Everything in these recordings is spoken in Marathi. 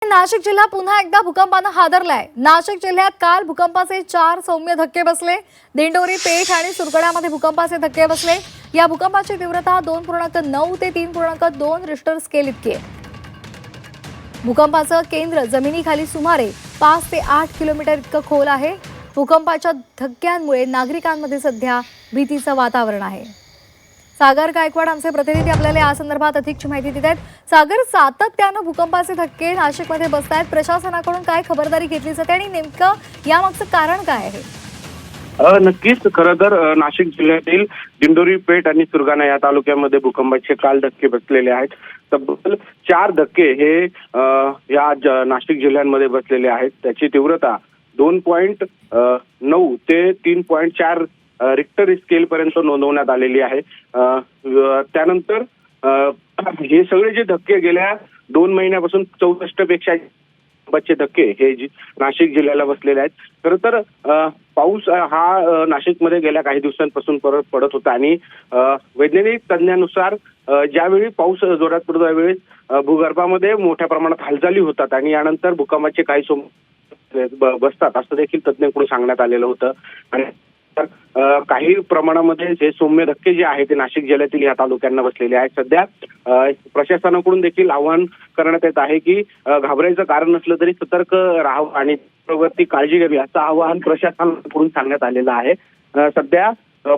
नाशिक जिल्हा पुन्हा एकदा भूकंपानं हादरलाय। नाशिक जिल्ह्यात काल भूकंपाचे 4 सौम्य धक्के बसले। दिंडोरी, पेठ आणि सुरगडामध्ये भूकंपाचे धक्के बसले। या भूकंपाची तीव्रता 2.9 ते 3.2 रिश्टर स्केल इतकी आहे। भूकंपाचं केंद्र जमिनीखाली सुमारे 5 ते 8 किलोमीटर इतकं खोल आहे। भूकंपाच्या धक्क्यांमुळे नागरिकांमध्ये सध्या भीतीचं वातावरण आहे। सागर गायकवाड आमचे प्रतिनिधी आपल्याला या संदर्भात अधिकची माहिती देत आहेत। सागर, सातत्यानं भूकंपाचे धक्के नाशिकमध्ये बसतायत, प्रशासनाकडून काय खबरदारी घेतली जाते आणि नेमकं यामागचं कारण काय आहे? नक्कीच खरं तर नाशिक जिल्ह्यातील दिंडोरी, पेठ आणि सुरगाणा या तालुक्यामध्ये भूकंपाचे काल धक्के बसलेले आहेत। तब्बल 4 धक्के हे या नाशिक जिल्ह्यांमध्ये बसलेले आहेत। त्याची तीव्रता 2.9 ते 3.4 रिक्टर स्केल पर्यंत नोंदवण्यात आलेली आहे। त्यानंतर हे सगळे जे धक्के गेल्या 2 महिन्यापासून 64 पेक्षा बच्चे धक्के हे नाशिक जिल्ह्याला बसलेले आहेत। खरं तर पाऊस हा नाशिकमध्ये गेल्या काही दिवसांपासून पडत होता आणि वैज्ञानिक तज्ञानुसार ज्यावेळी पाऊस जोरात पडतो त्यावेळी भूगर्भामध्ये मोठ्या प्रमाणात हालचाली होतात आणि यानंतर भूकंपाचे काही बसतात असं देखील तज्ञांकडून सांगण्यात आलेलं होतं। आणि काही प्रमाणामध्ये जे सौम्य धक्के जे आहेत ते नाशिक जिल्ह्यातील या तालुक्यांना बसलेले आहेत। सध्या प्रशासनाकडून देखील आवाहन करण्यात येत आहे की घाबरायचं कारण नसलं तरी सतर्क राहावं आणि प्रवृत्ती काळजी घ्यावी असं आवाहन प्रशासनाकडून सांगण्यात आलेलं आहे। सध्या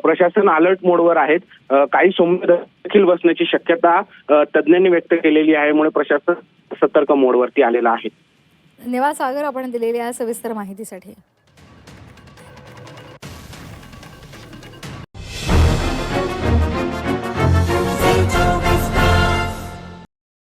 प्रशासन अलर्ट मोडवर आहेत। काही सौम्य देखील बसण्याची शक्यता तज्ञांनी व्यक्त केलेली आहे, त्यामुळे प्रशासन सतर्क मोडवरती आलेलं आहे। धन्यवाद सागर, आपण दिलेल्या सविस्तर माहितीसाठी।